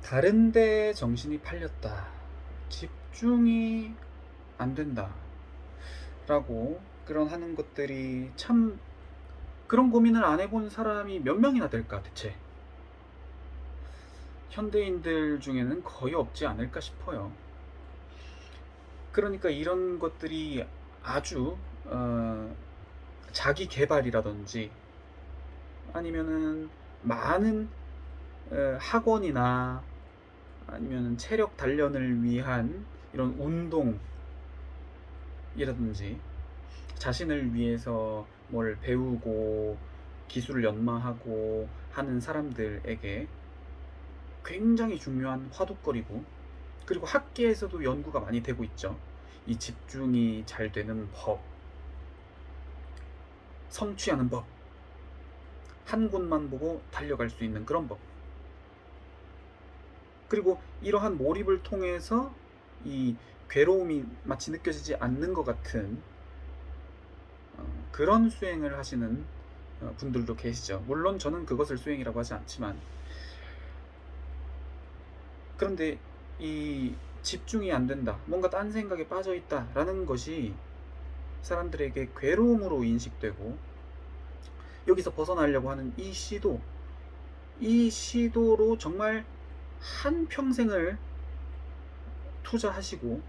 다른 데 정신이 팔렸다. 집중이 안 된다. 라고 그런 하는 것들이 참, 그런 고민을 안 해본 사람이 몇 명이나 될까 대체. 현대인들 중에는 거의 없지 않을까 싶어요. 그러니까 이런 것들이 아주 자기 개발이라든지 아니면은 많은 학원이나 아니면 체력 단련을 위한 이런 운동이라든지 자신을 위해서 뭘 배우고 기술을 연마하고 하는 사람들에게 굉장히 중요한 화두거리고, 그리고 학계에서도 연구가 많이 되고 있죠. 이 집중이 잘 되는 법, 성취하는 법, 한 곳만 보고 달려갈 수 있는 그런 법, 그리고 이러한 몰입을 통해서 이 괴로움이 마치 느껴지지 않는 것 같은 그런 수행을 하시는 분들도 계시죠. 물론 저는 그것을 수행이라고 하지 않지만, 그런데 이 집중이 안 된다, 뭔가 딴 생각에 빠져 있다라는 것이 사람들에게 괴로움으로 인식되고, 여기서 벗어나려고 하는 이 시도로 정말 한 평생을 투자하시고,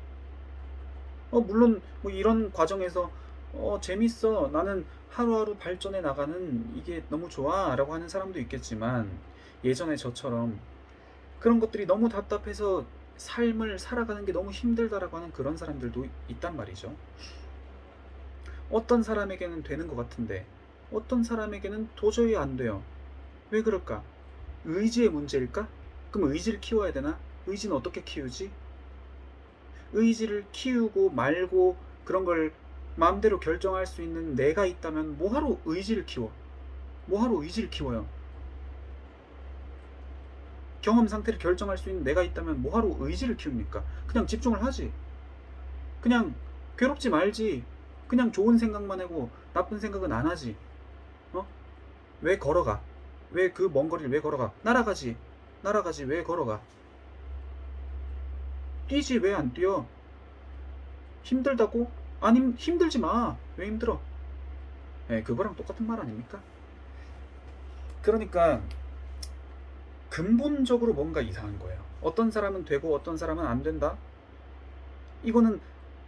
물론 뭐 이런 과정에서 재밌어, 나는 하루하루 발전해 나가는 이게 너무 좋아 라고 하는 사람도 있겠지만, 예전에 저처럼 그런 것들이 너무 답답해서 삶을 살아가는 게 너무 힘들다라고 하는 그런 사람들도 있단 말이죠. 어떤 사람에게는 되는 것 같은데 어떤 사람에게는 도저히 안 돼요. 왜 그럴까? 의지의 문제일까? 그럼 의지를 키워야 되나? 의지는 어떻게 키우지? 의지를 키우고 말고 그런 걸 마음대로 결정할 수 있는 내가 있다면 뭐하러 의지를 키워? 뭐하러 의지를 키워요? 경험 상태를 결정할 수 있는 내가 있다면 뭐하러 의지를 키웁니까? 그냥 집중을 하지. 그냥 괴롭지 말지. 그냥 좋은 생각만 하고 나쁜 생각은 안 하지. 어? 왜 걸어가? 왜 그 먼 거리를 왜 걸어가? 날아가지. 날아가지. 왜 걸어가? 뛰지. 왜 안 뛰어? 힘들다고? 아니, 힘들지 마. 왜 힘들어? 예, 그거랑 똑같은 말 아닙니까? 그러니까 근본적으로 뭔가 이상한 거예요. 어떤 사람은 되고 어떤 사람은 안 된다? 이거는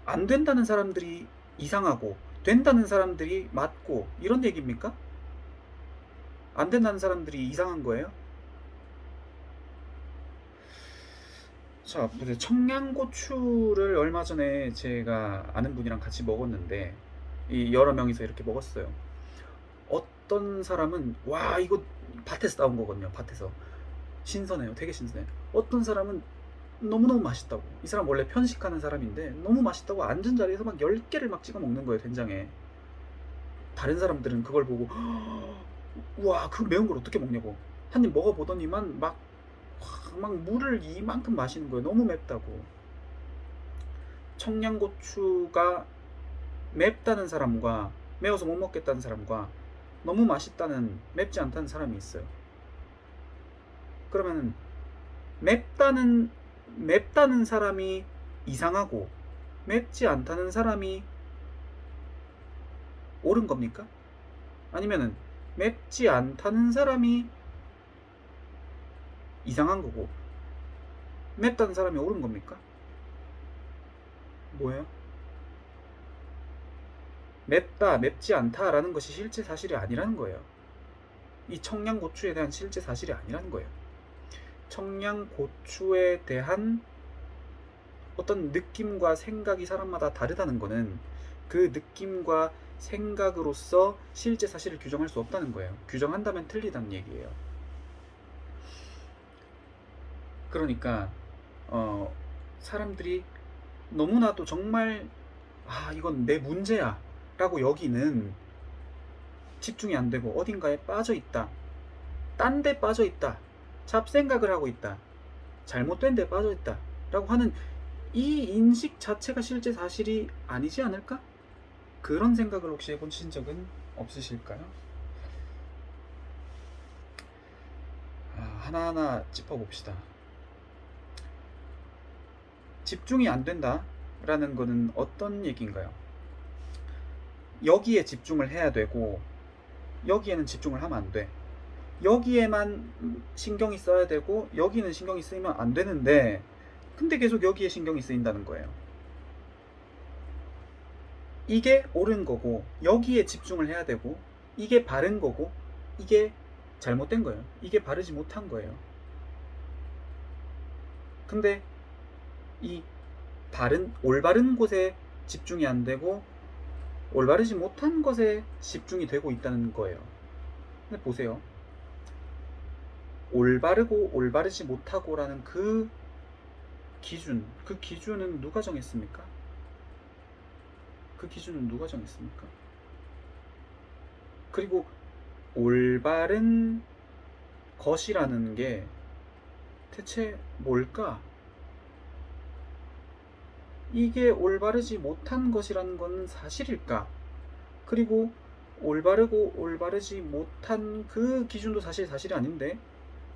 안 된다는 사람들이 이상하고 된다는 사람들이 맞고 이런 얘기입니까? 안 된다는 사람들이 이상한 거예요? 자, 청양고추를 얼마 전에 제가 아는 분이랑 같이 먹었는데, 이 여러 명이서 이렇게 먹었어요. 어떤 사람은 와, 이거 밭에서 따온 거거든요. 밭에서 신선해요. 되게 신선해요. 어떤 사람은 너무너무 맛있다고, 이 사람 원래 편식하는 사람인데 너무 맛있다고 앉은 자리에서 막 10개를 막 찍어 먹는 거예요, 된장에. 다른 사람들은 그걸 보고 우와, 그 매운 걸 어떻게 먹냐고 한 입 먹어보더니만 막 물을 이만큼 마시는 거예요. 너무 맵다고. 청양고추가 맵다는 사람과 매워서 못 먹겠다는 사람과 너무 맛있다는, 맵지 않다는 사람이 있어요. 그러면 맵다는 맵다는 사람이 이상하고 맵지 않다는 사람이 옳은 겁니까? 아니면은 맵지 않다는 사람이 이상한 거고 맵다는 사람이 옳은 겁니까? 뭐예요? 맵다, 맵지 않다라는 것이 실제 사실이 아니라는 거예요. 이 청양고추에 대한 실제 사실이 아니라는 거예요. 청양고추에 대한 어떤 느낌과 생각이 사람마다 다르다는 거는 그 느낌과 생각으로서 실제 사실을 규정할 수 없다는 거예요. 규정한다면 틀리다는 얘기예요. 그러니까 사람들이 너무나도 정말 이건 내 문제야 라고 여기는, 집중이 안 되고 어딘가에 빠져 있다, 딴 데 빠져 있다, 잡생각을 하고 있다, 잘못된 데 빠져 있다 라고 하는 이 인식 자체가 실제 사실이 아니지 않을까? 그런 생각을 혹시 해보신 적은 없으실까요? 하나하나 짚어봅시다. 집중이 안 된다라는 거는 어떤 얘기인가요? 여기에 집중을 해야 되고 여기에는 집중을 하면 안 돼. 여기에만 신경이 써야 되고 여기는 신경이 쓰이면 안 되는데 근데 계속 여기에 신경이 쓰인다는 거예요. 이게 옳은 거고 여기에 집중을 해야 되고 이게 바른 거고 이게 잘못된 거예요. 이게 바르지 못한 거예요. 근데 이 올바른 곳에 집중이 안 되고 올바르지 못한 것에 집중이 되고 있다는 거예요. 근데 보세요. 올바르고 올바르지 못하고라는 그 기준은 누가 정했습니까? 그 기준은 누가 정했습니까? 그리고 올바른 것이라는 게 대체 뭘까? 이게 올바르지 못한 것이라는 건 사실일까? 그리고 올바르고 올바르지 못한 그 기준도 사실이 아닌데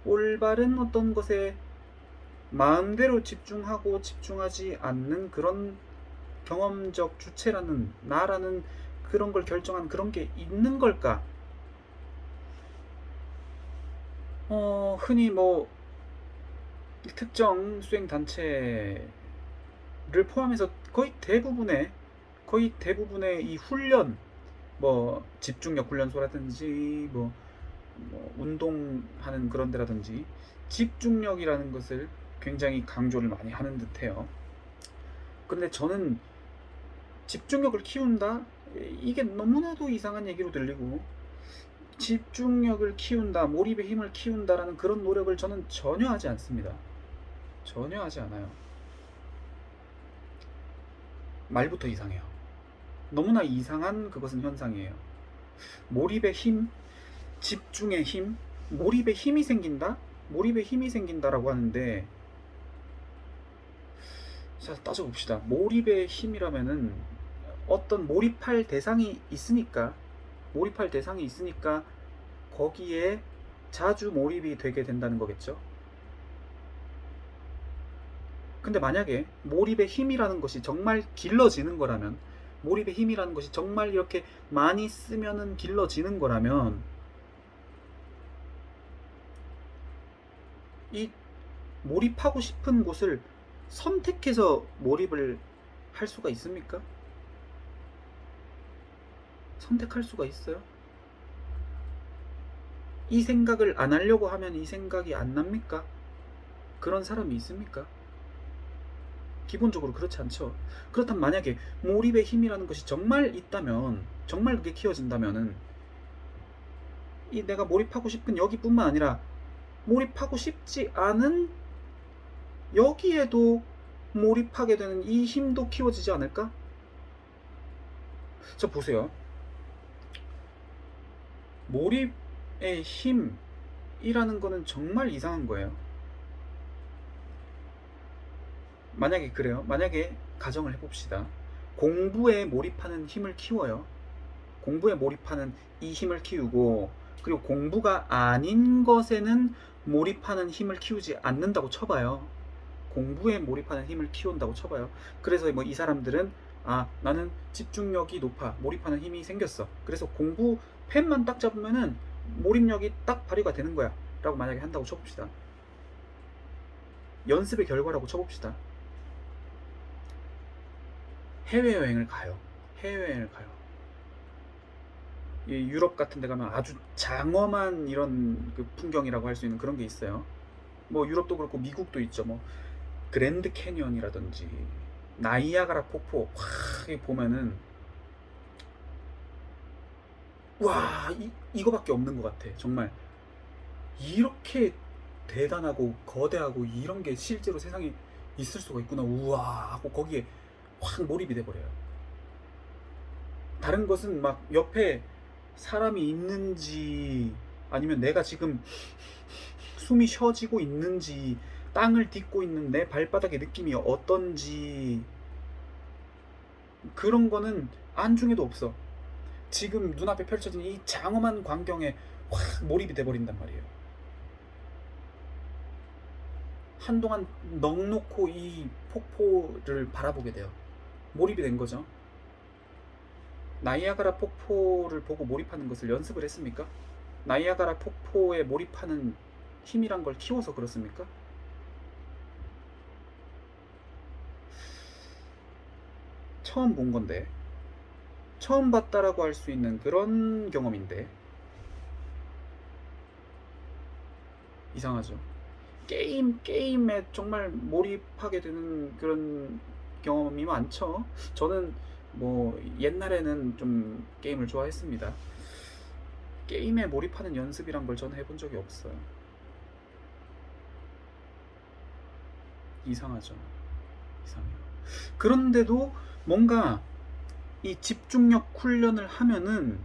올바른 어떤 것에 마음대로 집중하고 집중하지 않는 그런 경험적 주체라는 나라는 그런 걸 결정한 그런 게 있는 걸까? 흔히 뭐 특정 수행 단체를 포함해서 거의 대부분의 이 훈련, 뭐 집중력 훈련소라든지 뭐 운동하는 그런 데라든지 집중력이라는 것을 굉장히 강조를 많이 하는 듯해요. 근데 저는 집중력을 키운다? 이게 너무나도 이상한 얘기로 들리고 집중력을 키운다, 몰입의 힘을 키운다라는 그런 노력을 저는 전혀 하지 않습니다. 전혀 하지 않아요. 말부터 이상해요. 너무나 이상한 그것은 현상이에요. 몰입의 힘, 집중의 힘, 몰입의 힘이 생긴다? 몰입의 힘이 생긴다라고 하는데 자, 따져봅시다. 몰입의 힘이라면은 어떤 몰입할 대상이 있으니까 거기에 자주 몰입이 되게 된다는 거겠죠. 근데 만약에 몰입의 힘이라는 것이 정말 길러지는 거라면 몰입의 힘이라는 것이 정말 이렇게 많이 쓰면은 길러지는 거라면 이 몰입하고 싶은 곳을 선택해서 몰입을 할 수가 있습니까? 선택할 수가 있어요? 이 생각을 안 하려고 하면 이 생각이 안 납니까? 그런 사람이 있습니까? 기본적으로 그렇지 않죠. 그렇다면 만약에 몰입의 힘이라는 것이 정말 있다면, 정말 그게 키워진다면은 이 내가 몰입하고 싶은 여기뿐만 아니라 몰입하고 싶지 않은 여기에도 몰입하게 되는 이 힘도 키워지지 않을까? 자, 보세요. 몰입의 힘이라는 거는 정말 이상한 거예요. 만약에 그래요. 만약에 가정을 해봅시다. 공부에 몰입하는 힘을 키워요. 공부에 몰입하는 이 힘을 키우고 그리고 공부가 아닌 것에는 몰입하는 힘을 키우지 않는다고 쳐봐요. 공부에 몰입하는 힘을 키운다고 쳐봐요. 그래서 뭐 이 사람들은 나는 집중력이 높아, 몰입하는 힘이 생겼어. 그래서 공부 펜만 딱 잡으면은 몰입력이 딱 발휘가 되는 거야 라고 만약에 한다고 쳐봅시다. 연습의 결과라고 쳐봅시다. 해외여행을 가요. 유럽 같은 데 가면 아주 장엄한 이런 그 풍경이라고 할 수 있는 그런 게 있어요. 뭐 유럽도 그렇고 미국도 있죠. 뭐 그랜드 캐니언이라든지 나이아가라 폭포 확 보면은 와, 이거밖에 없는 것 같아. 정말 이렇게 대단하고 거대하고 이런 게 실제로 세상에 있을 수가 있구나. 우와 하고 거기에 확 몰입이 돼버려요. 다른 것은 막 옆에 사람이 있는지 아니면 내가 지금 숨이 쉬어지고 있는지 땅을 딛고 있는 내 발바닥의 느낌이 어떤지 그런 거는 안중에도 없어. 지금 눈앞에 펼쳐진 이 장엄한 광경에 확 몰입이 돼버린단 말이에요. 한동안 넋놓고 이 폭포를 바라보게 돼요. 몰입이 된 거죠. 나이아가라 폭포를 보고 몰입하는 것을 연습을 했습니까? 나이아가라 폭포에 몰입하는 힘이란 걸 키워서 그렇습니까? 처음 본 건데, 처음 봤다라고 할 수 있는 그런 경험인데, 이상하죠. 게임에 정말 몰입하게 되는 그런 경험이 많죠. 저는 뭐 옛날에는 좀 게임을 좋아했습니다. 게임에 몰입하는 연습이란 걸 저는 해본 적이 없어요. 이상하죠. 이상해요. 그런데도 뭔가 이 집중력 훈련을 하면은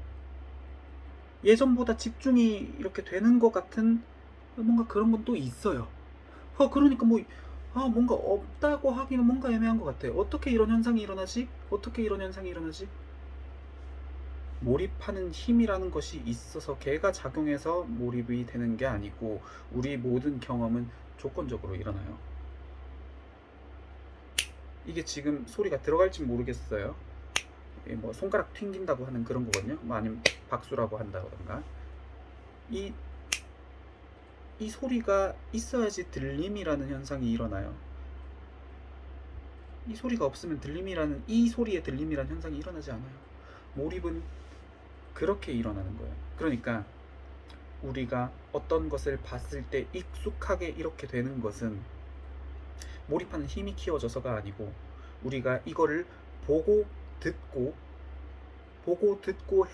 예전보다 집중이 이렇게 되는 것 같은 뭔가 그런 건 또 있어요. 그러니까 뭐, 뭔가 없다고 하기는 뭔가 애매한 것 같아요. 어떻게 이런 현상이 일어나지? 어떻게 이런 현상이 일어나지? 몰입하는 힘이라는 것이 있어서 걔가 작용해서 몰입이 되는 게 아니고 우리 모든 경험은 조건적으로 일어나요. 이게 지금 소리가 들어갈지 모르겠어요. 뭐 손가락 튕긴다고 하는 그런 거거든요. 뭐 아니면 박수라고 한다던가. 이 소리가 있어야지 들림이라는 현상이 일어나요. 이 소리가 없으면 이 소리의 들림이라는 현상이 일어나지 않아요. 몰입은 그렇게 일어나는 거예요. 그러니까 우리가 어떤 것을 봤을 때 익숙하게 이렇게 되는 것은 몰입하는 힘이 키워져서가 아니고 우리가 이거를 보고 듣고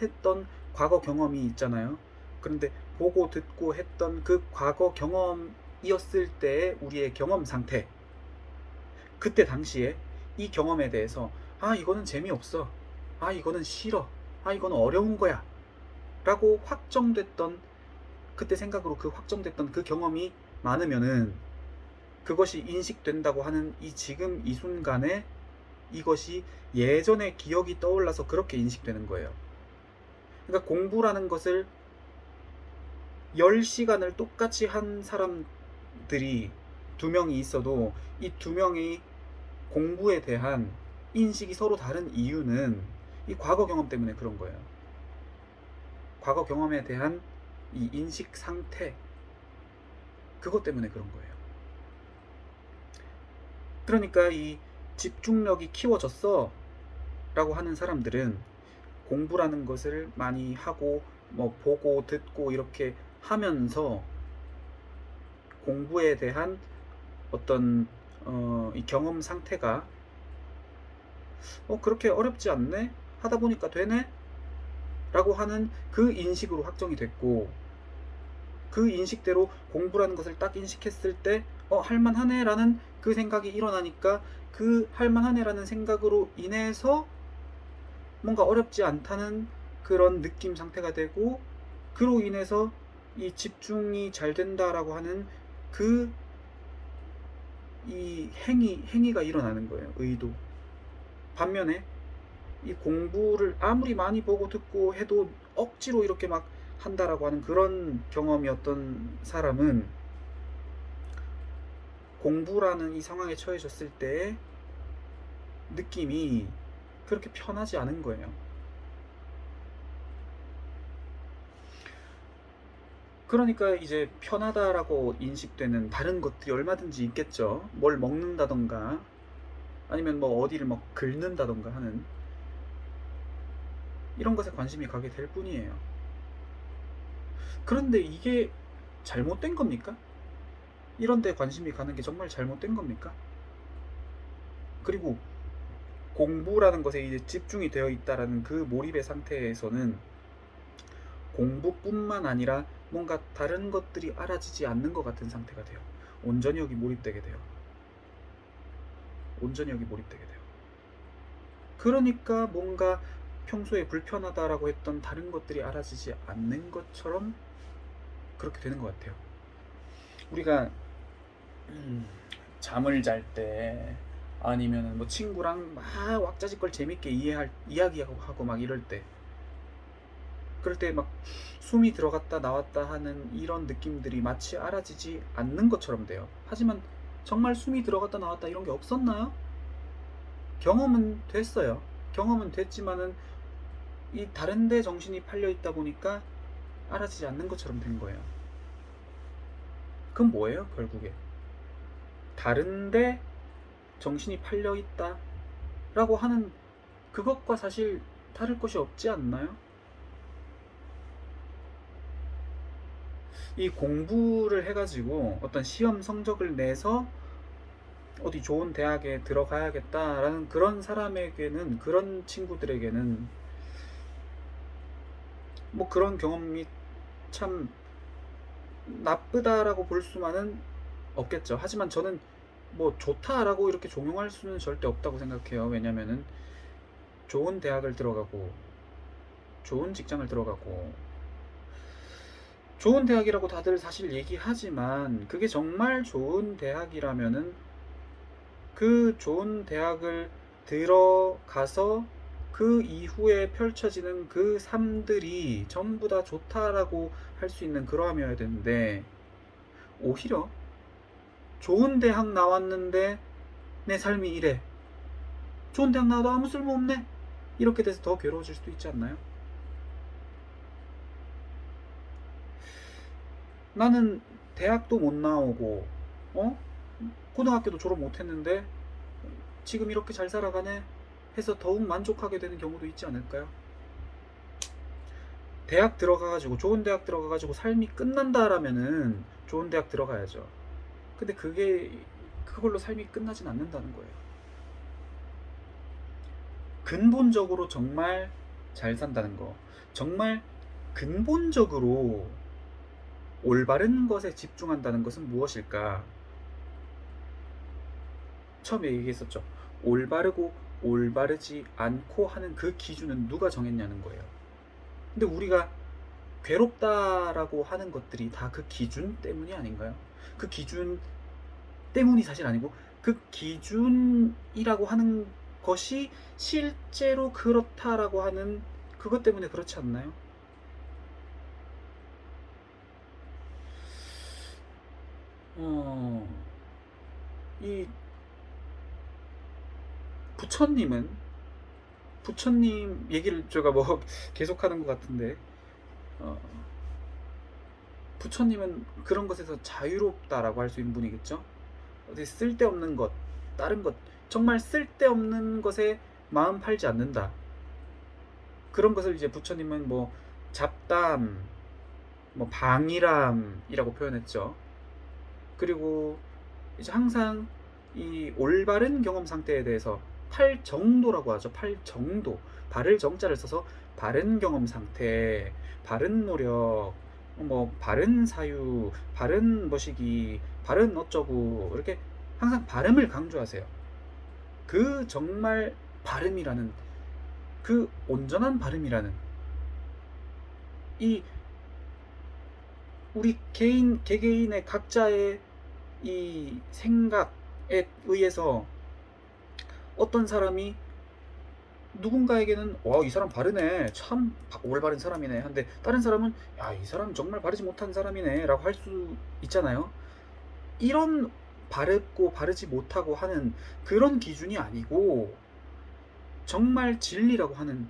했던 과거 경험이 있잖아요. 그런데 보고 듣고 했던 그 과거 경험이었을 때의 우리의 경험 상태, 그때 당시에 이 경험에 대해서 이거는 재미없어, 이거는 싫어, 이거는 어려운 거야 라고 확정됐던, 그때 생각으로 그 확정됐던 그 경험이 많으면은 그것이 인식된다고 하는 이 지금 이 순간에 이것이 예전의 기억이 떠올라서 그렇게 인식되는 거예요. 그러니까 공부라는 것을 10시간을 똑같이 한 사람들이 2명이 있어도 이 2명이 공부에 대한 인식이 서로 다른 이유는 이 과거 경험 때문에 그런 거예요. 과거 경험에 대한 이 인식 상태, 그것 때문에 그런 거예요. 그러니까 이 집중력이 키워졌어 라고 하는 사람들은 공부라는 것을 많이 하고 뭐 보고 듣고 이렇게 하면서 공부에 대한 어떤 이 경험 상태가 그렇게 어렵지 않네? 하다 보니까 되네? 라고 하는 그 인식으로 확정이 됐고, 그 인식대로 공부라는 것을 딱 인식했을 때 할만하네 라는 그 생각이 일어나니까 그 할만하네 라는 생각으로 인해서 뭔가 어렵지 않다는 그런 느낌 상태가 되고, 그로 인해서 이 집중이 잘 된다라고 하는 그 이 행위가 일어나는 거예요. 의도. 반면에 이 공부를 아무리 많이 보고 듣고 해도 억지로 이렇게 막 한다라고 하는 그런 경험이었던 사람은 공부라는 이 상황에 처해졌을 때 느낌이 그렇게 편하지 않은 거예요. 그러니까 이제 편하다라고 인식되는 다른 것들이 얼마든지 있겠죠. 뭘 먹는다던가 아니면 뭐 어디를 막 긁는다던가 하는 이런 것에 관심이 가게 될 뿐이에요. 그런데 이게 잘못된 겁니까? 이런 데 관심이 가는 게 정말 잘못된 겁니까? 그리고 공부라는 것에 이제 집중이 되어 있다라는 그 몰입의 상태에서는 공부뿐만 아니라 뭔가 다른 것들이 알아지지 않는 것 같은 상태가 돼요. 온전히 여기 몰입되게 돼요. 온전히 여기 몰입되게 돼요. 그러니까 뭔가 평소에 불편하다라고 했던 다른 것들이 알아지지 않는 것처럼 그렇게 되는 것 같아요. 우리가 잠을 잘 때 아니면 뭐 친구랑 막 왁자지껄 재밌게 이야기하고 막 이럴 때, 그럴 때 막 숨이 들어갔다 나왔다 하는 이런 느낌들이 마치 알아지지 않는 것처럼 돼요. 하지만 정말 숨이 들어갔다 나왔다 이런 게 없었나요? 경험은 됐어요. 경험은 됐지만은 이 다른 데 정신이 팔려 있다 보니까 알아지지 않는 것처럼 된 거예요. 그건 뭐예요, 결국에? 다른 데 정신이 팔려 있다라고 하는 그것과 사실 다를 것이 없지 않나요? 이 공부를 해가지고 어떤 시험 성적을 내서 어디 좋은 대학에 들어가야겠다라는 그런 사람에게는, 그런 친구들에게는 뭐 그런 경험이 참 나쁘다라고 볼 수만은 없겠죠. 하지만 저는 뭐 좋다라고 이렇게 종용할 수는 절대 없다고 생각해요. 왜냐면은 좋은 대학을 들어가고 좋은 직장을 들어가고 좋은 대학이라고 다들 사실 얘기하지만 그게 정말 좋은 대학이라면은 그 좋은 대학을 들어가서 그 이후에 펼쳐지는 그 삶들이 전부 다 좋다라고 할 수 있는 그러함이어야 되는데, 오히려 좋은 대학 나왔는데 내 삶이 이래, 좋은 대학 나와도 아무 쓸모없네, 이렇게 돼서 더 괴로워질 수도 있지 않나요? 나는 대학도 못 나오고 어? 고등학교도 졸업 못 했는데 지금 이렇게 잘 살아가네 해서 더욱 만족하게 되는 경우도 있지 않을까요? 대학 들어가가지고 좋은 대학 들어가가지고 삶이 끝난다라면은 좋은 대학 들어가야죠. 근데 그게 그걸로 삶이 끝나진 않는다는 거예요. 근본적으로 정말 잘 산다는 거, 정말 근본적으로 올바른 것에 집중한다는 것은 무엇일까? 처음에 얘기했었죠. 올바르고 올바르지 않고 하는 그 기준은 누가 정했냐는 거예요. 근데 우리가 괴롭다라고 하는 것들이 다 그 기준 때문이 아닌가요? 그 기준 때문이 사실 아니고 그 기준이라고 하는 것이 실제로 그렇다라고 하는 그것 때문에 그렇지 않나요? 어, 이 부처님은, 부처님 얘기를 제가 뭐 계속하는 것 같은데, 어, 부처님은 그런 것에서 자유롭다라고 할 수 있는 분이겠죠? 어디 쓸데없는 것, 다른 것, 정말 쓸데없는 것에 마음 팔지 않는다. 그런 것을 이제 부처님은 뭐 잡담, 뭐 방이람이라고 표현했죠. 그리고 이제 항상 이 올바른 경험 상태에 대해서 팔정도라고 하죠. 팔정도. 바를 정자를 써서 바른 경험 상태, 바른 노력, 뭐 바른 사유, 바른 뭐시기, 바른 어쩌고 이렇게 항상 발음을 강조하세요. 그 정말 발음이라는, 그 온전한 발음이라는 이 우리 개인 개개인의 각자의 이 생각에 의해서 어떤 사람이 누군가에게는 와, 이 사람 바르네, 참 올바른 사람이네 한데 다른 사람은 야, 이 사람 정말 바르지 못한 사람이네 라고 할 수 있잖아요. 이런 바르고 바르지 못하고 하는 그런 기준이 아니고 정말 진리라고 하는,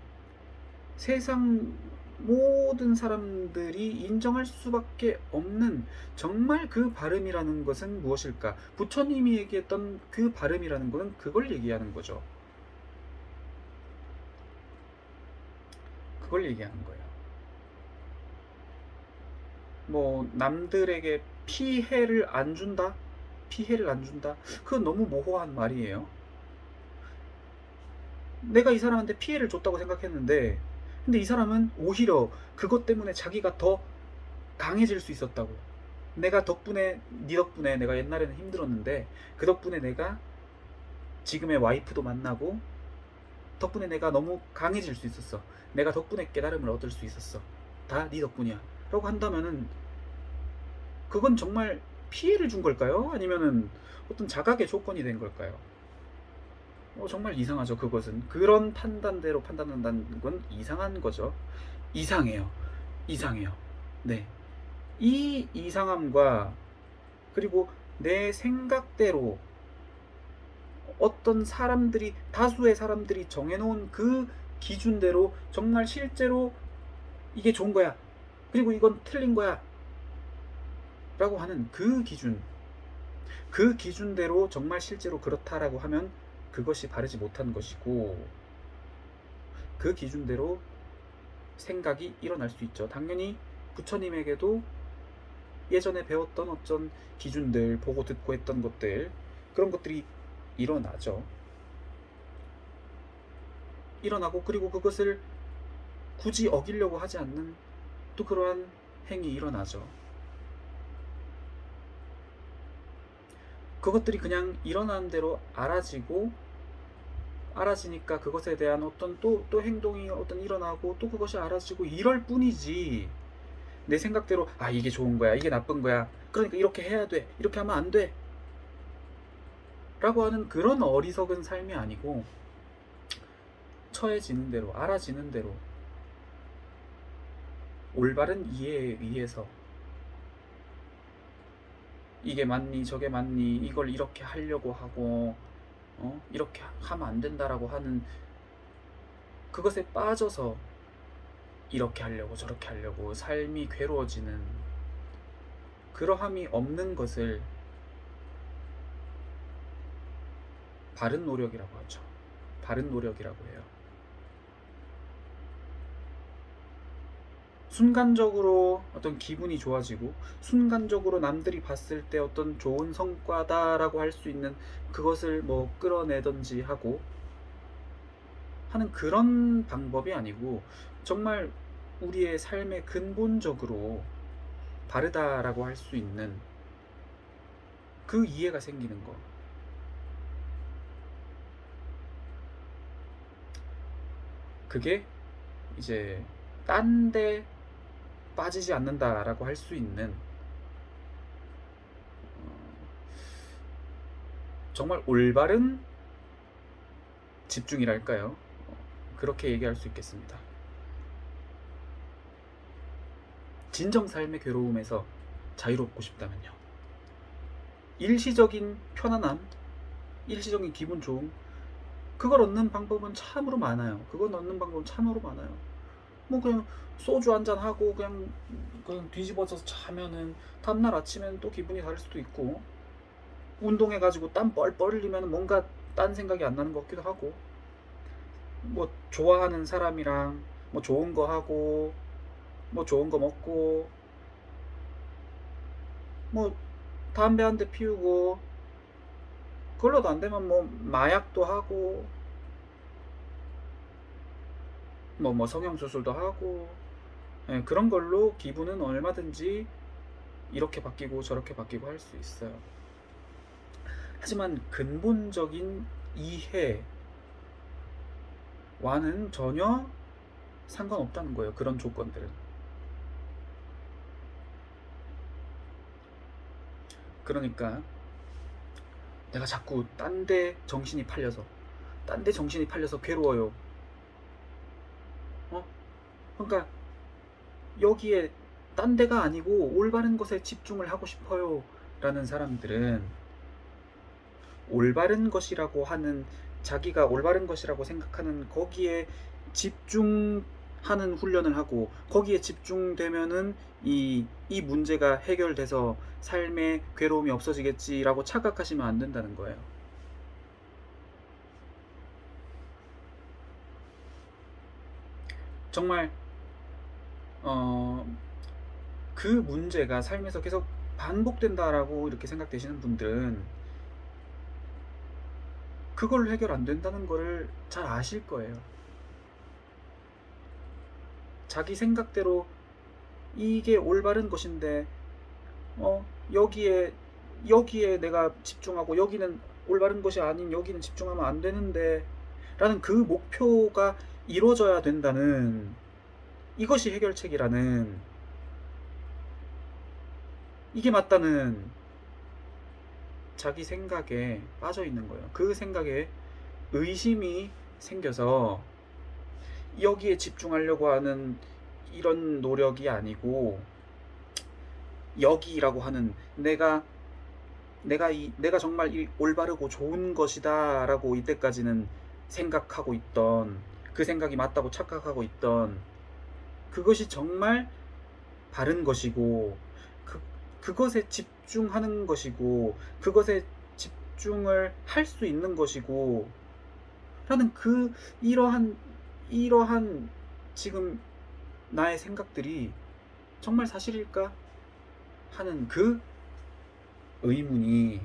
세상 모든 사람들이 인정할 수밖에 없는 정말 그 발음이라는 것은 무엇일까? 부처님이 얘기했던 그 발음이라는 것은 그걸 얘기하는 거죠. 그걸 얘기하는 거예요. 뭐 남들에게 피해를 안 준다? 피해를 안 준다? 그건 너무 모호한 말이에요. 내가 이 사람한테 피해를 줬다고 생각했는데 근데 이 사람은 오히려 그것 때문에 자기가 더 강해질 수 있었다고. 내가 덕분에, 네 덕분에 내가 옛날에는 힘들었는데 그 덕분에 내가 지금의 와이프도 만나고 덕분에 내가 너무 강해질 수 있었어. 내가 덕분에 깨달음을 얻을 수 있었어. 다 네 덕분이야. 라고 한다면은 그건 정말 피해를 준 걸까요? 아니면은 어떤 자각의 조건이 된 걸까요? 정말 이상하죠. 그것은 그런 판단대로 판단한다는 건 이상한 거죠. 이상해요. 이상해요. 네. 이 이상함과 그리고 내 생각대로 어떤 사람들이, 다수의 사람들이 정해놓은 그 기준대로 정말 실제로 이게 좋은 거야, 그리고 이건 틀린 거야 라고 하는 그 기준, 그 기준대로 정말 실제로 그렇다라고 하면 그것이 바르지 못한 것이고, 그 기준대로 생각이 일어날 수 있죠. 당연히 부처님에게도 예전에 배웠던 어떤 기준들, 보고 듣고 했던 것들, 그런 것들이 일어나죠. 일어나고, 그리고 그것을 굳이 어기려고 하지 않는 또 그러한 행위 일어나죠. 그것들이 그냥 일어나는 대로 알아지니까 그것에 대한 어떤 또 행동이 어떤 일어나고, 또 그것이 알아지고 이럴 뿐이지, 내 생각대로 이게 좋은 거야, 이게 나쁜 거야, 그러니까 이렇게 해야 돼, 이렇게 하면 안 돼 라고 하는 그런 어리석은 삶이 아니고, 처해지는 대로, 알아지는 대로 올바른 이해에 의해서 이게 맞니 저게 맞니, 이걸 이렇게 하려고 하고 이렇게 하면 안 된다라고 하는 그것에 빠져서 이렇게 하려고 저렇게 하려고 삶이 괴로워지는, 그러함이 없는 것을 바른 노력이라고 하죠. 바른 노력이라고 해요. 순간적으로 어떤 기분이 좋아지고, 순간적으로 남들이 봤을 때 어떤 좋은 성과다라고 할 수 있는 그것을 뭐 끌어내든지 하고 하는 그런 방법이 아니고, 정말 우리의 삶에 근본적으로 바르다라고 할 수 있는 그 이해가 생기는 거. 그게 이제 딴 데 빠지지 않는다라고 할 수 있는 정말 올바른 집중이랄까요? 그렇게 얘기할 수 있겠습니다. 진정 삶의 괴로움에서 자유롭고 싶다면요, 일시적인 편안함, 일시적인 기분 좋음, 그걸 얻는 방법은 참으로 많아요. 뭐 그냥 소주 한잔 하고 그냥 뒤집어져서 자면은 다음날 아침에는 또 기분이 다를 수도 있고, 운동해가지고 땀 뻘뻘 흘리면 뭔가 딴 생각이 안 나는 것 같기도 하고, 뭐 좋아하는 사람이랑 뭐 좋은 거 하고, 뭐 좋은 거 먹고, 뭐 담배 한 대 피우고, 그걸로도 안 되면 뭐 마약도 하고, 뭐 성형수술도 하고, 그런 걸로 기분은 얼마든지 이렇게 바뀌고 저렇게 바뀌고 할 수 있어요. 하지만 근본적인 이해와는 전혀 상관없다는 거예요, 그런 조건들은. 그러니까 내가 자꾸 딴 데 정신이 팔려서 괴로워요. 그러니까 여기에 딴 데가 아니고 올바른 것에 집중을 하고 싶어요 라는 사람들은, 올바른 것이라고 하는, 자기가 올바른 것이라고 생각하는 거기에 집중하는 훈련을 하고, 거기에 집중되면은 이 문제가 해결돼서 삶의 괴로움이 없어지겠지라고 착각하시면 안 된다는 거예요. 정말 그 문제가 삶에서 계속 반복된다라고 이렇게 생각되시는 분들은 그걸 해결 안 된다는 거를 잘 아실 거예요. 자기 생각대로 이게 올바른 것인데 여기에 내가 집중하고, 여기는 올바른 것이 아닌 여기는 집중하면 안 되는데 라는 그 목표가 이루어져야 된다는, 이것이 해결책이라는, 이게 맞다는 자기 생각에 빠져 있는 거예요. 그 생각에 의심이 생겨서 여기에 집중하려고 하는 이런 노력이 아니고, 여기라고 하는 내가 내가 정말 이 올바르고 좋은 것이다라고 이때까지는 생각하고 있던, 그 생각이 맞다고 착각하고 있던 그것이 정말 바른 것이고, 그 그것에 집중하는 것이고, 그것에 집중을 할 수 있는 것이고 라는 이러한 이러한 지금 나의 생각들이 정말 사실일까 하는 그 의문이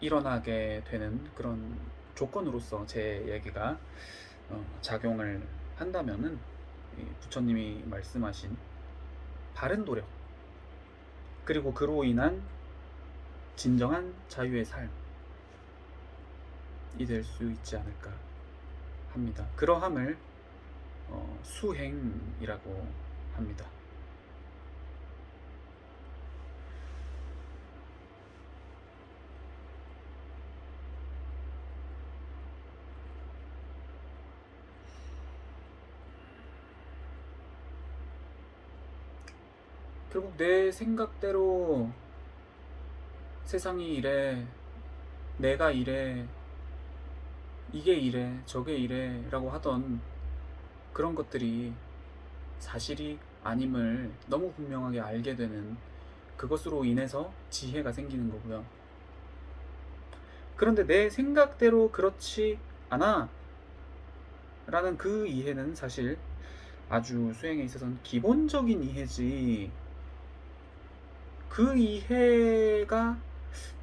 일어나게 되는 그런 조건으로서 제 얘기가 작용을 한다면은, 부처님이 말씀하신 바른 노력, 그리고 그로 인한 진정한 자유의 삶이 될 수 있지 않을까 합니다. 그러함을 수행이라고 합니다. 결국 내 생각대로 세상이 이래, 내가 이래, 이게 이래, 저게 이래 라고 하던 그런 것들이 사실이 아님을 너무 분명하게 알게 되는, 그것으로 인해서 지혜가 생기는 거고요. 그런데 내 생각대로 그렇지 않아 라는 그 이해는 사실 아주 수행에 있어서는 기본적인 이해지, 그 이해가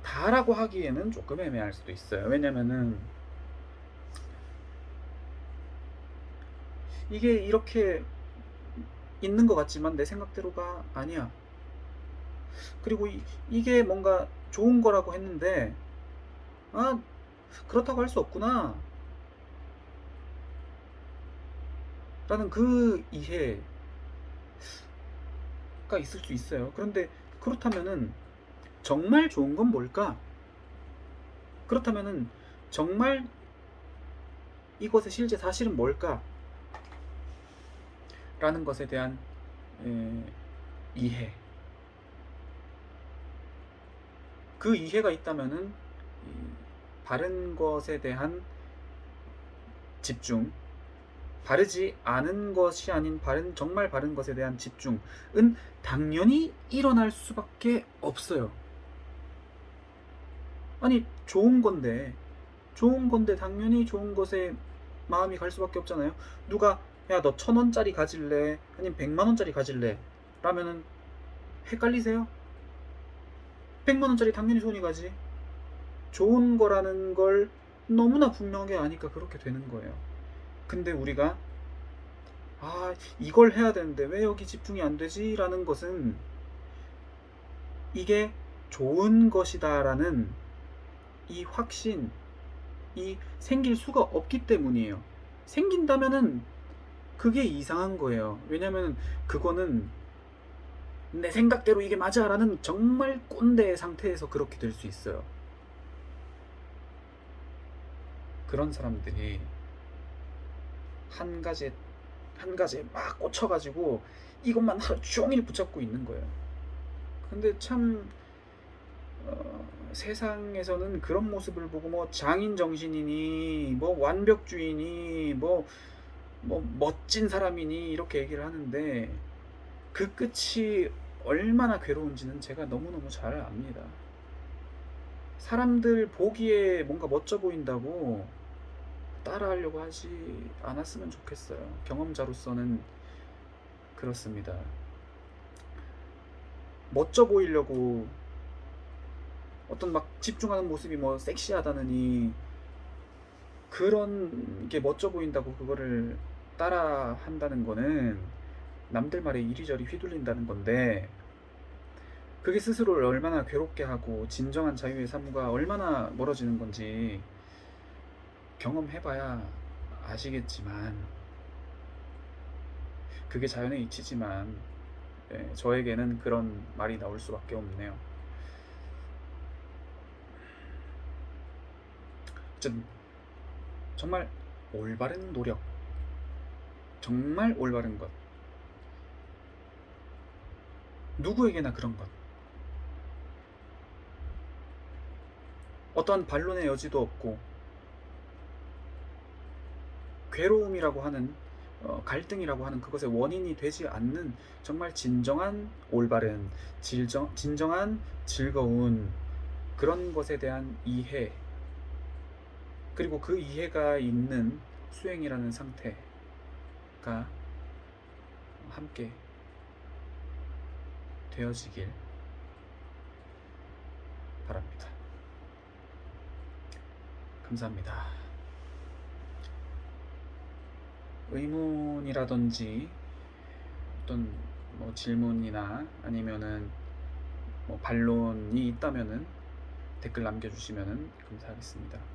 다라고 하기에는 조금 애매할 수도 있어요. 왜냐면은 이게 이렇게 있는 것 같지만 내 생각대로가 아니야. 그리고 이게 뭔가 좋은 거라고 했는데, 아, 그렇다고 할 수 없구나 라는 그 이해가 있을 수 있어요. 그런데 그렇다면은 정말 좋은 건 뭘까? 그렇다면은 정말 이것의 실제 사실은 뭘까? 라는 것에 대한 이해, 그 이해가 있다면은 바른 것에 대한 집중, 바르지 않은 것이 아닌 정말 바른 것에 대한 집중은 당연히 일어날 수밖에 없어요. 아니, 좋은 건데 당연히 좋은 것에 마음이 갈 수밖에 없잖아요. 누가 야, 너 1,000원짜리 가질래? 아니면 100만원짜리 가질래? 라면은 헷갈리세요? 100만원짜리 당연히 손이 가지. 좋은 거라는 걸 너무나 분명하게 아니까 그렇게 되는 거예요. 근데 우리가 이걸 해야 되는데 왜 여기 집중이 안 되지? 라는 것은 이게 좋은 것이다 라는 이 확신이 생길 수가 없기 때문이에요. 생긴다면은 그게 이상한 거예요. 왜냐면 그거는 내 생각대로 이게 맞아 라는 정말 꼰대의 상태에서 그렇게 될 수 있어요. 그런 사람들이 한 가지에 막 꽂혀가지고 이것만 하루 종일 붙잡고 있는 거예요. 근데 참 세상에서는 그런 모습을 보고 뭐 장인 정신이니 뭐 완벽주의니 뭐 멋진 사람이니 이렇게 얘기를 하는데, 그 끝이 얼마나 괴로운지는 제가 너무너무 잘 압니다. 사람들 보기에 뭔가 멋져 보인다고 따라하려고 하지 않았으면 좋겠어요. 경험자로서는 그렇습니다. 멋져 보이려고 어떤 막 집중하는 모습이 뭐 섹시하다느니, 그런 게 멋져 보인다고 그거를 따라 한다는 거는 남들 말에 이리저리 휘둘린다는 건데, 그게 스스로를 얼마나 괴롭게 하고 진정한 자유의 삶과 얼마나 멀어지는 건지 경험해봐야 아시겠지만, 그게 자연의 이치지만 저에게는 그런 말이 나올 수밖에 없네요. 어쨌든 정말 올바른 노력, 정말 올바른 것, 누구에게나 그런 것. 어떤 반론의 여지도 없고 괴로움이라고 하는 갈등이라고 하는 그것의 원인이 되지 않는 정말 진정한 올바른 진정한 즐거운 그런 것에 대한 이해, 그리고 그 이해가 있는 수행이라는 상태가 함께 되어지길 바랍니다. 감사합니다. 의문이라든지 어떤 뭐 질문이나 아니면은 뭐 반론이 있다면은 댓글 남겨주시면은 감사하겠습니다.